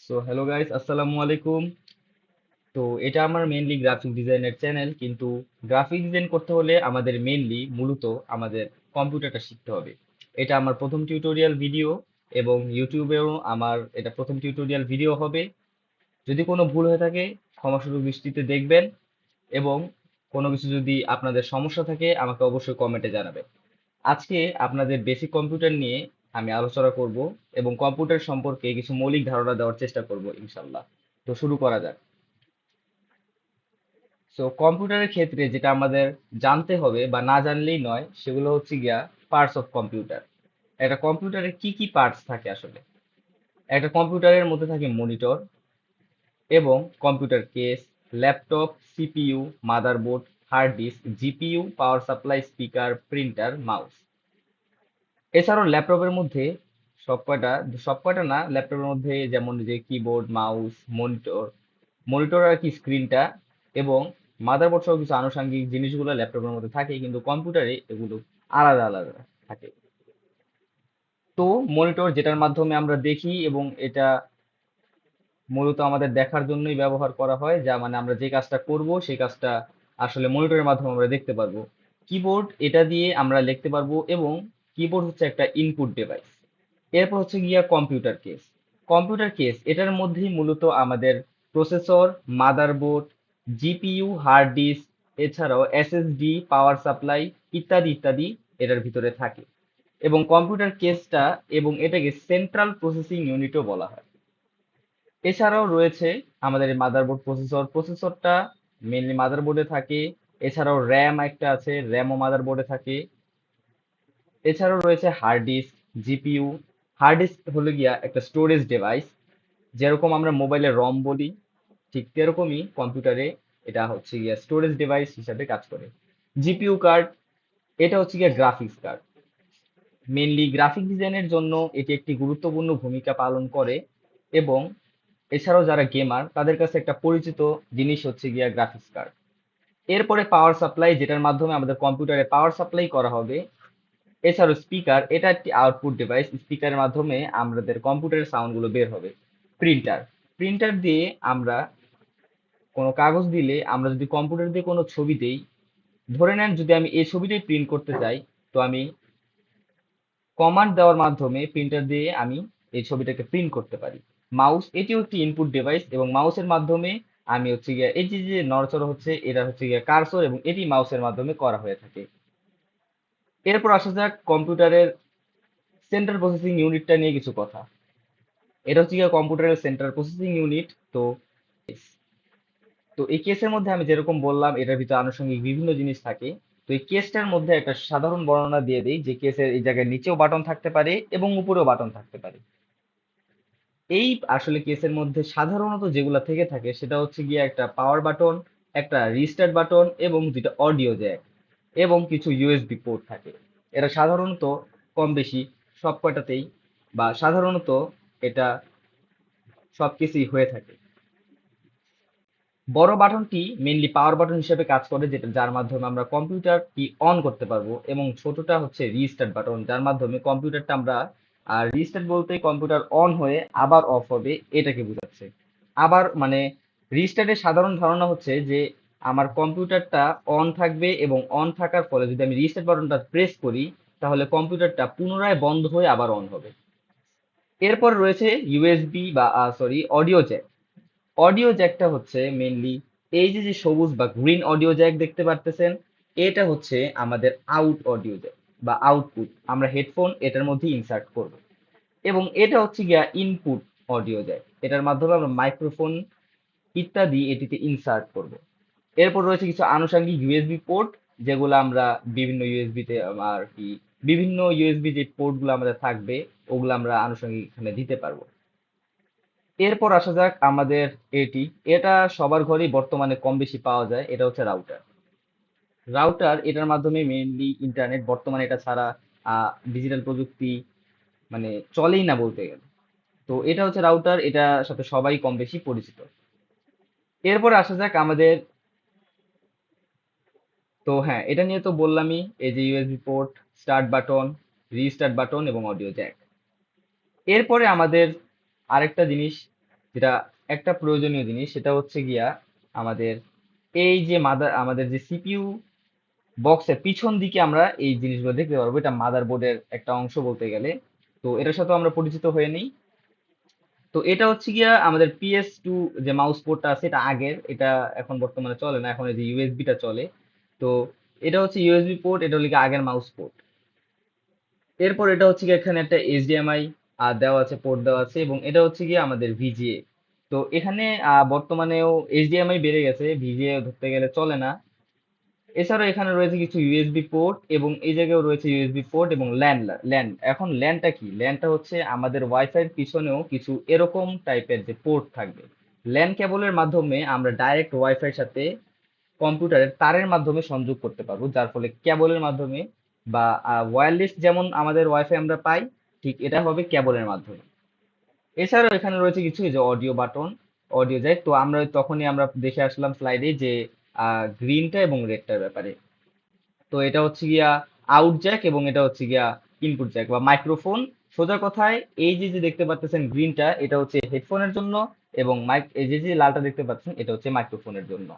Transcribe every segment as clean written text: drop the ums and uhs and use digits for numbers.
So hello guys, আসসালামু আলাইকুম। তো এটা আমার মেইনলি গ্রাফিক ডিজাইনের চ্যানেল, কিন্তু গ্রাফিক ডিজাইন করতে হলে আমাদের মেইনলি মূলত আমাদের কম্পিউটারটা শিখতে হবে। এটা আমার প্রথম টিউটোরিয়াল ভিডিও, এবং ইউটিউবেও আমার এটা প্রথম টিউটোরিয়াল ভিডিও হবে। যদি কোনো ভুল হয়ে থাকে ক্ষমাসুন্দর দৃষ্টিতে দেখবেন, এবং কোনো কিছু যদি আপনাদের সমস্যা থাকে আমাকে অবশ্যই কমেন্টে জানাবেন। আজকে আপনাদের বেসিক কম্পিউটার নিয়ে আমি আলোচনা করব, এবং কম্পিউটার সম্পর্কে কিছু মৌলিক ধারণা দেওয়ার চেষ্টা করব ইনশাল্লাহ। তো শুরু করা যাক। সো কম্পিউটারের ক্ষেত্রে যেটা আমাদের জানতে হবে বা না জানলেই নয়, সেগুলো হচ্ছে গিয়া পার্টস অফ কম্পিউটার। একটা কম্পিউটারে কি কি পার্টস থাকে আসলে? একটা কম্পিউটারের মধ্যে থাকে মনিটর এবং computer case, laptop, CPU, motherboard, hard disk, GPU, power supply, speaker, printer, mouse. এছাড়াও ল্যাপটপের মধ্যে সবকয়টা সবকয়টা না, ল্যাপটপের মধ্যে যেমন যে কিবোর্ড, মাউস, মনিটর, মনিটর আর কি স্ক্রিনটা, এবং মাদারবোর্ড সহ কিছু আনুষঙ্গিক জিনিসগুলো ল্যাপটপের মধ্যে থাকে, কিন্তু কম্পিউটারে এগুলো আলাদা আলাদা থাকে। তো মনিটর যেটার মাধ্যমে আমরা দেখি, এবং এটা মূলত আমাদের দেখার জন্যই ব্যবহার করা হয়, যা মানে আমরা যে কাজটা করব সেই কাজটা আসলে মনিটরের মাধ্যমে আমরা দেখতে পারবো। কিবোর্ড, এটা দিয়ে আমরা লিখতে পারবো, এবং কিবোর্ড হচ্ছে একটা ইনপুট ডিভাইস। এরপর হচ্ছে গিয়া কম্পিউটার কেস। কম্পিউটার কেস এটার মধ্যেই মূলত আমাদের processor, motherboard, GPU, hard disk, এছাড়াও এসএসডি, পাওয়ার সাপ্লাই ইত্যাদি ইত্যাদি এটার ভিতরে থাকে। এবং কম্পিউটার কেসটা এবং এটাকে সেন্ট্রাল প্রসেসিং ইউনিটও বলা হয়। এছাড়াও রয়েছে আমাদের মাদারবোর্ড, প্রসেসরটা মেনলি মাদারবোর্ডে থাকে। এছাড়াও র্যাম একটা আছে, র্যামও মাদারবোর্ডে থাকে। এছাড়াও রয়েছে hard disk, GPU. Hard disk হলো গিয়া একটা স্টোরেজ ডিভাইস, যেরকম আমরা মোবাইলে রম বলি, ঠিক তেরকমই কম্পিউটারে এটা হচ্ছে গিয়া স্টোরেজ ডিভাইস হিসাবে কাজ করে। জিপিইউ কার্ড, এটা হচ্ছে গিয়া গ্রাফিক্স কার্ড। মেনলি গ্রাফিক ডিজাইনের জন্য এটি একটি গুরুত্বপূর্ণ ভূমিকা পালন করে, এবং এছাড়াও যারা গেমার তাদের কাছে একটা পরিচিত জিনিস হচ্ছে গিয়া গ্রাফিক্স কার্ড। এরপরে পাওয়ার সাপ্লাই, যেটার মাধ্যমে আমাদের কম্পিউটারে পাওয়ার সাপ্লাই করা হবে। এছাড়াও স্পিকার, এটা একটি আউটপুট ডিভাইস, স্পিকারের মাধ্যমে আমাদের কম্পিউটারের সাউন্ড গুলো বের হবে। প্রিন্টার, প্রিন্টার দিয়ে আমরা কোনো কাগজ দিলে, আমরা যদি কম্পিউটার দিয়ে কোনো ছবি দেই, ধরে নেন যদি আমি এই ছবিটাই প্রিন্ট করতে চাই, তো আমি কমান্ড দেওয়ার মাধ্যমে প্রিন্টার দিয়ে আমি এই ছবিটাকে প্রিন্ট করতে পারি। মাউস, এটিও একটি ইনপুট ডিভাইস, এবং মাউসের মাধ্যমে আমি হচ্ছে গিয়া এই যে যে নড়াচড়া হচ্ছে, এটা হচ্ছে গিয়া কার্সর, এবং এটি মাউসের মাধ্যমে করা হয়ে থাকে। এরপর আসা যাক কম্পিউটারের সেন্ট্রাল প্রসেসিং ইউনিটটা নিয়ে কিছু কথা। এটা হচ্ছে গিয়ে কম্পিউটারের সেন্ট্রাল প্রসেসিং ইউনিট। তো তো এই কেসের মধ্যে আমি যেরকম বললাম, এটার ভিতরে আনুষঙ্গিক বিভিন্ন জিনিস থাকে। তো এই কেসটার মধ্যে একটা সাধারণ বর্ণনা দিয়ে দিই, যে কেসের এই জায়গায় নিচেও বাটন থাকতে পারে এবং উপরেও বাটন থাকতে পারে। এই আসলে কেসের মধ্যে সাধারণত যেগুলা থেকে থাকে সেটা হচ্ছে গিয়ে একটা পাওয়ার বাটন, একটা রিস্টার্ট বাটন, এবং দুইটা অডিও জ্যাক, এবং কিছু ইউএসবি পোর্ট থাকে। এরা সাধারণত কম বেশি সব কয়টাতেই, বা সাধারণত এটা সব কিছুই হয়ে থাকে। বড় বাটনটি মেইনলি পাওয়ার বাটন হিসেবে কাজ করে, যেটা যার মাধ্যমে আমরা কম্পিউটারটি অন করতে পারবো, এবং ছোটটা হচ্ছে রিস্টার্ট বাটন, যার মাধ্যমে কম্পিউটারটা আমরা, আর রিস্টার্ট বলতে কম্পিউটার অন হয়ে আবার অফ হবে এটাকে বোঝাচ্ছে। আবার মানে রিস্টার্টের সাধারণ ধারণা হচ্ছে যে আমার কম্পিউটারটা অন থাকবে, এবং অন থাকার ফলে যদি আমি রিস্টার্ট বাটনটা প্রেস করি, তাহলে কম্পিউটারটা পুনরায় বন্ধ হয়ে আবার অন হবে। এরপর রয়েছে ইউএসবি বা সরি অডিও জ্যাক। অডিও জ্যাকটা হচ্ছে মেইনলি এই যে যে সবুজ বা গ্রিন অডিও জ্যাক দেখতে পারতেছেন, এটা হচ্ছে আমাদের আউট অডিও জ্যাক বা আউটপুট, আমরা হেডফোন এটার মধ্যে ইনসার্ট করব। এবং এটা হচ্ছে গিয়া ইনপুট অডিও জ্যাক, এটার মাধ্যমে আমরা মাইক্রোফোন ইত্যাদি এটিতে ইনসার্ট করব। এরপর রয়েছে কিছু আনুষঙ্গিক ইউএসবি পোর্ট, যেগুলো আমরা বিভিন্ন ইউএসবি তে আর কি বিভিন্ন ইউএসবি যে পোর্ট গুলো আমাদের থাকবে, ওগুলো আমরা আনুষঙ্গিক এখানে দিতে পারবো। এরপর আসা যাক আমাদের এটি, এটা সবার ঘরেই বর্তমানে কম বেশি পাওয়া যায়, এটা হচ্ছে রাউটার। রাউটার, এটার মাধ্যমে মেইনলি ইন্টারনেট, বর্তমানে এটা ছাড়া ডিজিটাল প্রযুক্তি মানে চলেই না বলতে গেলে। তো এটা হচ্ছে রাউটার, এটার সাথে সবাই কম বেশি পরিচিত। এরপরে আসা যাক আমাদের, তো হ্যাঁ এটা নিয়ে তো বললামই, এই যে USB port, start button, restart button, এবং অডিও জ্যাক। এরপরে আমাদের আরেকটা জিনিস যেটা একটা প্রয়োজনীয় জিনিস সেটা হচ্ছে গিয়া আমাদের এই যে আমাদের যে সিপিইউ বক্সের পিছন দিকে আমরা এই জিনিসগুলো দেখতে পারবো, এটা মাদারবোর্ডের একটা অংশ বলতে গেলে। তো এটার সাথে আমরা পরিচিত হয়ে নিই। তো এটা হচ্ছে গিয়া আমাদের PS2 যে মাউস পোর্টটা আছে এটা আগের, এটা এখন বর্তমানে চলে না, এখন এই যে ইউএসবিটা চলে। তো এটা হচ্ছে ইউএসবি পোর্ট, এটা হলো গিয়ে আগের মাউস পোর্ট। এরপর এটা হচ্ছে গিয়ে এখানে একটা এইচডিএমআই দেওয়া আছে, পোর্ট দেওয়া আছে, এবং এটা হচ্ছে গিয়ে আমাদের ভিজিএ। তো এখানে বর্তমানেও এইচডিএমআই বেড়ে গেছে, ভিজিএ ধরতে গেলে চলে না। এছাড়াও এখানে রয়েছে কিছু ইউএসবি পোর্ট, এবং এই জায়গায় রয়েছে ইউএসবি পোর্ট এবং ল্যান। ল্যান এখন ল্যানটা কি? ল্যানটা হচ্ছে আমাদের ওয়াইফাই এর পিছনেও কিছু এরকম টাইপের যে পোর্ট থাকবে। ল্যান কেবলের মাধ্যমে আমরা ডাইরেক্ট ওয়াইফাই এর সাথে কম্পিউটারের তারের মাধ্যমে সংযোগ করতে পারবো, যার ফলে কেবলের মাধ্যমে বা ওয়্যারলেস যেমন আমাদের ওয়াইফাই আমরা পাই, ঠিক এটা হবে কেবলের মাধ্যমে। এছাড়াও এখানে রয়েছে কিছু এই যে অডিও বাটন, অডিও জ্যাক। তো আমরা তখনই আমরা দেখে আসলাম স্লাইডে যে গ্রিনটা এবং রেডটার ব্যাপারে। তো এটা হচ্ছে গিয়া আউট জ্যাক এবং এটা হচ্ছে গিয়া ইনপুট জ্যাক বা মাইক্রোফোন। সোজা কথায় এই যে যে দেখতে পাচ্ছেন গ্রিনটা, এটা হচ্ছে হেডফোনের জন্য, এবং মাইক এই যে যে লালটা দেখতে পাচ্ছেন এটা হচ্ছে মাইক্রোফোনের জন্য।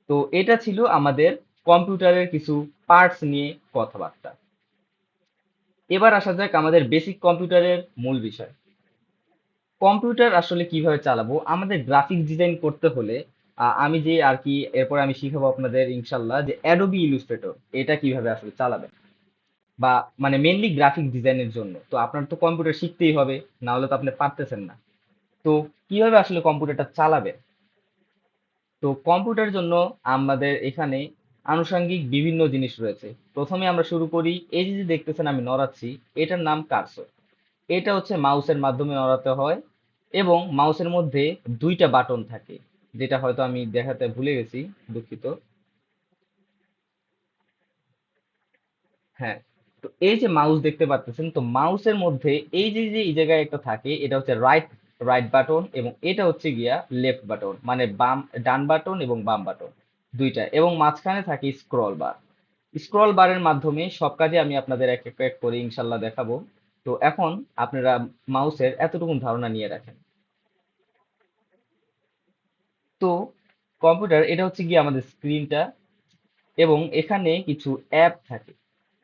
তো এটা ছিল আমাদের কম্পিউটারের কিছু পার্টস নিয়ে কথাবার্তা। এবার আসা যাক আমাদের বেসিক কম্পিউটারের মূল বিষয়। কম্পিউটার আসলে কিভাবে চালাবো? আমাদের গ্রাফিক্স ডিজাইন করতে হলে আমি যে আর কি এরপর আমি শিখাবো আপনাদের ইনশাল্লাহ যে অ্যাডোবি ইলুস্ট্রেটর এটা কিভাবে আসলে চালাবেন, বা মানে মেইনলি গ্রাফিক ডিজাইনের জন্য। তো আপনার তো কম্পিউটার শিখতেই হবে, না হলে তো আপনি পারতেছেন না। তো কিভাবে আসলে কম্পিউটারটা চালাবেন? তো কম্পিউটারের জন্য আমাদের এখানে আনুষঙ্গিক বিভিন্ন জিনিস রয়েছে। প্রথমে আমরা শুরু করি, এই যে যে দেখতেছেন আমি নড়াচ্ছি, এটার নাম কার্সর। এটা হচ্ছে মাউসের মাধ্যমে নড়াতে হয়, এবং মাউসের মধ্যে দুইটা বাটন থাকে, যেটা হয়তো আমি দেখাতে ভুলে গেছি, দুঃখিত। হ্যাঁ, তো এই যে মাউস দেখতে পাচ্ছেন, তো মাউসের মধ্যে এই যে যে এই জায়গায় একটা থাকে, এটা হচ্ছে রাইট রাইট বাটন, এবং এটা হচ্ছে গিয়া লেফট বাটন, মানে বাম ডান বাটন এবং বাম বাটন দুইটা, এবং মাঝখানে থাকে স্ক্রল বার। স্ক্রল বারের মাধ্যমে সব কাজে আমি আপনাদের এক এক এক করে ইনশাল্লাহ দেখাবো। তো এখন আপনারা মাউসের এতটুকু ধারণা নিয়ে রাখেন। তো কম্পিউটার এটা হচ্ছে গিয়ে আমাদের স্ক্রিনটা, এবং এখানে কিছু অ্যাপ থাকে।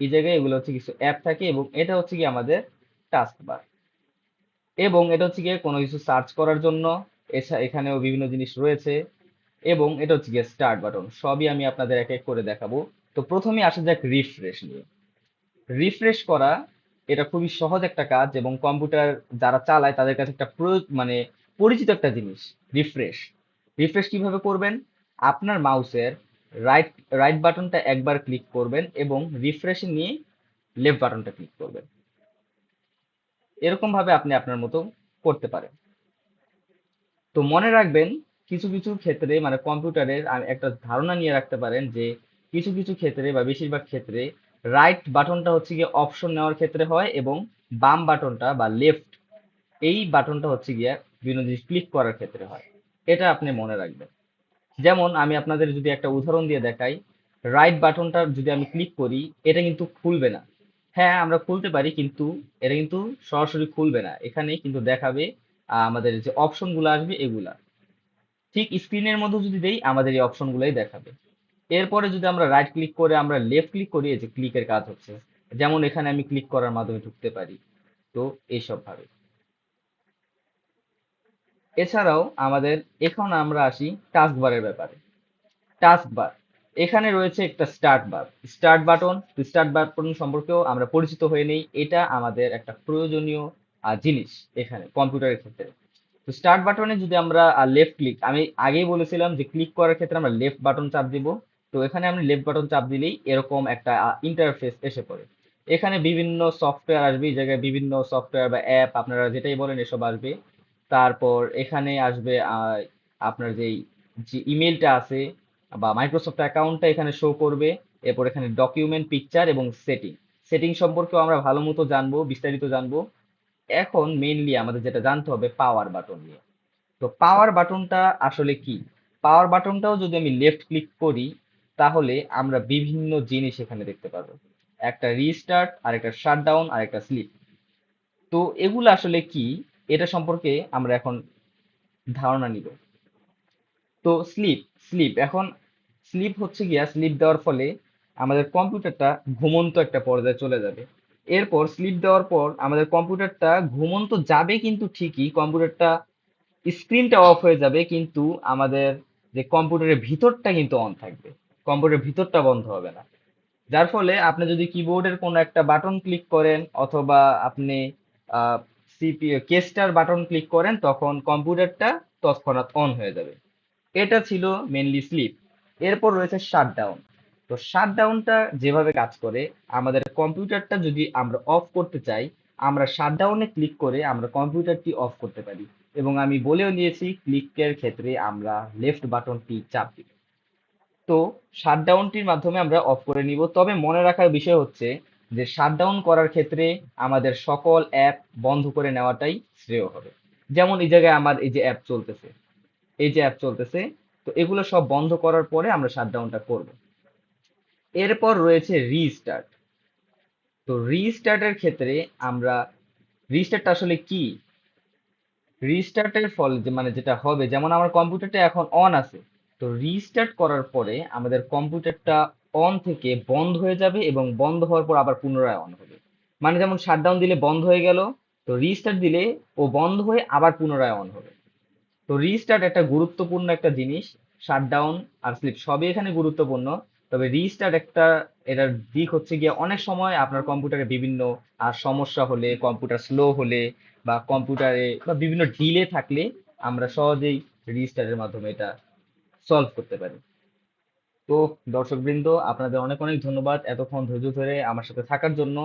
এই জায়গায় এগুলো হচ্ছে কিছু অ্যাপ থাকে, এবং এটা হচ্ছে কি আমাদের টাস্ক বার, এবং এটা হচ্ছে গিয়ে কোনো কিছু সার্চ করার জন্য। এখানেও বিভিন্ন জিনিস রয়েছে, এবং এটা হচ্ছে গিয়ে স্টার্ট বাটন। সবই আমি আপনাদের এক এক করে দেখাবো। তো প্রথমে আসা যাক রিফ্রেশ নিয়ে। রিফ্রেশ করা এটা খুবই সহজ একটা কাজ, এবং কম্পিউটার যারা চালায় তাদের কাছে একটা মানে পরিচিত একটা জিনিস। রিফ্রেশ রিফ্রেশ কিভাবে করবেন? আপনার মাউসের রাইট রাইট বাটনটা একবার ক্লিক করবেন, এবং রিফ্রেশ নিয়ে লেফট বাটনটা ক্লিক করবেন। এরকম ভাবে আপনি আপনার মতো করতে পারেন। তো মনে রাখবেন, কিছু কিছু ক্ষেত্রে মানে কম্পিউটারের একটা ধারণা নিয়ে রাখতে পারেন যে কিছু কিছু ক্ষেত্রে বা বেশিরভাগ ক্ষেত্রে রাইট বাটনটা হচ্ছে গিয়ে অপশন নেওয়ার ক্ষেত্রে হয়, এবং বাম বাটনটা বা লেফট এই বাটনটা হচ্ছে গিয়ে বিভিন্ন জিনিস ক্লিক করার ক্ষেত্রে হয়। এটা আপনি মনে রাখবেন। যেমন আমি আপনাদের যদি একটা উদাহরণ দিয়ে দেখাই, রাইট বাটনটা যদি আমি ক্লিক করি, এটা কিন্তু খুলবে না। হ্যাঁ, আমরা খুলতে পারি, কিন্তু এটা কিন্তু সরাসরি খুলবে না, এখানে কিন্তু দেখাবে আমাদের যে অপশন গুলো আসবে এগুলা। ঠিক স্ক্রিনের মধ্যে যদি দেই, আমাদের এই অপশন গুলাই দেখাবে। এরপরে যদি আমরা রাইট ক্লিক করে আমরা লেফট ক্লিক করি, এই যে ক্লিকের কাজ হচ্ছে, যেমন এখানে আমি ক্লিক করার মাধ্যমে ঢুকতে পারি। তো এইসব ভাবে। এছাড়াও আমাদের, এখন আমরা আসি টাস্ক বারের ব্যাপারে। টাস্ক বার, এখানে রয়েছে একটা স্টার্ট বার, স্টার্ট বাটন। তো স্টার্ট বাটন সম্পর্কেও আমরা পরিচিত হয়ে নেই, এটা আমাদের একটা প্রয়োজনীয় জিনিস এখানে কম্পিউটারের ক্ষেত্রে। তো স্টার্ট বাটনে যদি আমরা লেফট ক্লিক, আমি আগেই বলেছিলাম যে ক্লিক করার ক্ষেত্রে আমরা লেফট বাটন চাপ দিব। তো এখানে আমি লেফট বাটন চাপ দিলেই এরকম একটা ইন্টারফেস এসে পড়ে। এখানে বিভিন্ন সফটওয়্যার আসবে, এই জায়গায় বিভিন্ন সফটওয়্যার বা অ্যাপ আপনারা যেটাই বলেন এসব আসবে। তারপর এখানে আসবে আপনার যেই যে ইমেলটা আছে বা মাইক্রোসফট অ্যাকাউন্টটা এখানে শো করবে। এরপর এখানে ডকুমেন্ট, পিকচার এবং সেটিং। সেটিং সম্পর্কেও আমরা ভালো মতো জানবো, বিস্তারিত জানবো। এখন মেইনলি আমাদের যেটা জানতে হবে পাওয়ার বাটন নিয়ে। তো পাওয়ার বাটনটা আসলে কি? পাওয়ার বাটনটাও যদি আমি লেফট ক্লিক করি, তাহলে আমরা বিভিন্ন জিনিস এখানে দেখতে পাবো। একটা রিস্টার্ট, আর একটা শাটডাউন, আর একটা স্লিপ। তো এগুলো আসলে কি, এটা সম্পর্কে আমরা এখন ধারণা নিব। তো স্লিপ স্লিপ এখন স্লিপ হচ্ছে গিয়া স্লিপ দেওয়ার ফলে আমাদের কম্পিউটারটা ঘুমন্ত একটা পর্যায়ে চলে যাবে। এরপর স্লিপ দেওয়ার পর আমাদের কম্পিউটারটা ঘুমন্ত যাবে, কিন্তু ঠিকই কম্পিউটারটা স্ক্রিনটা অফ হয়ে যাবে, কিন্তু আমাদের যে কম্পিউটারের ভিতরটা কিন্তু অন থাকবে, কম্পিউটারের ভিতরটা বন্ধ হবে না। যার ফলে আপনি যদি কিবোর্ডের কোনো একটা বাটন ক্লিক করেন, অথবা আপনি সিপিইউ কেসটার বাটন ক্লিক করেন, তখন কম্পিউটারটা তৎক্ষণাৎ অন হয়ে যাবে। এটা ছিল মেনলি স্লিপ। এরপর রয়েছে শাটডাউন। তো শাটডাউনটা যেভাবে কাজ করে, আমাদের কম্পিউটারটা যদি আমরা অফ করতে চাই, আমরা শাটডাউনে ক্লিক করে আমরা কম্পিউটারটি অফ করতে পারি। এবং আমি বলেও নিয়েছি, ক্লিকের ক্ষেত্রে আমরা লেফট বাটনটি চাপ দিব। তো শাটডাউনটির মাধ্যমে আমরা অফ করে নিব। তবে মনে রাখার বিষয় হচ্ছে যে শাটডাউন করার ক্ষেত্রে আমাদের সকল অ্যাপ বন্ধ করে নেওয়াটাই শ্রেয় হবে। যেমন এই জায়গায় আমার এই যে অ্যাপ চলতেছে, এই যে অ্যাপ চলতেছে, তো এগুলো সব বন্ধ করার পরে আমরা শাটডাউনটা করব। এরপর রয়েছে রিস্টার্ট। তো রিস্টার্টের ক্ষেত্রে আমরা, রিস্টার্টটা আসলে কি? রিস্টার্টের ফল যে মানে যেটা হবে, যেমন আমার কম্পিউটারটা এখন অন আছে, তো রিস্টার্ট করার পরে আমাদের কম্পিউটারটা অন থেকে বন্ধ হয়ে যাবে, এবং বন্ধ হওয়ার পর আবার পুনরায় অন হবে। মানে যেমন শাটডাউন দিলে বন্ধ হয়ে গেল, তো রিস্টার্ট দিলে ও বন্ধ হয়ে আবার পুনরায় অন হবে। তো রিস্টার্ট একটা গুরুত্বপূর্ণ একটা জিনিস। শাটডাউন আর স্লিপ সবই এখানে গুরুত্বপূর্ণ। তবে রিস্টার্ট একটা, এটার দিক হচ্ছে গিয়ে অনেক সময় আপনার কম্পিউটারে বিভিন্ন সমস্যা হলে, কম্পিউটার স্লো হলে, বা কম্পিউটারে বা বিভিন্ন ডিলে থাকলে আমরা সহজেই রিস্টার্টের মাধ্যমে এটা সলভ করতে পারি। তো দর্শকবৃন্দ, আপনাদের অনেক অনেক ধন্যবাদ এতক্ষণ ধৈর্য ধরে আমার সাথে থাকার জন্য।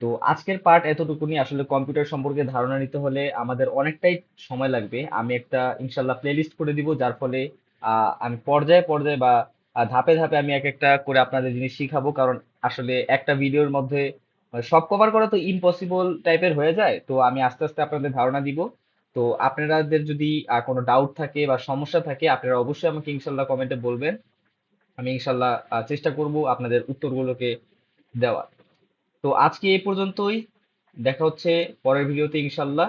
তো আজকের পার্ট এতটুকুনি। আসলে কম্পিউটার সম্পর্কে ধারণা নিতে হলে আমাদের অনেকটাই সময় লাগবে। আমি একটা ইনশাল্লাহ প্লেলিস্ট করে দিব, যার ফলে আমি পর্যায়ে পর্যায়ে বা ধাপে ধাপে আমি এক একটা করে আপনাদের জিনিস শিখাবো। কারণ আসলে একটা ভিডিওর মধ্যে সব কভার করা তো ইম্পসিবল টাইপের হয়ে যায়। তো আমি আস্তে আস্তে আপনাদের ধারণা দিব। তো আপনাদের যদি কোনো ডাউট থাকে বা সমস্যা থাকে, আপনারা অবশ্যই আমাকে ইনশাল্লাহ কমেন্টে বলবেন। আমি ইনশাল্লাহ চেষ্টা করব আপনাদের উত্তরগুলোকে দেওয়ার। তো আজকে এই পর্যন্তই। দেখা হচ্ছে পরের ভিডিওতে ইনশাল্লাহ।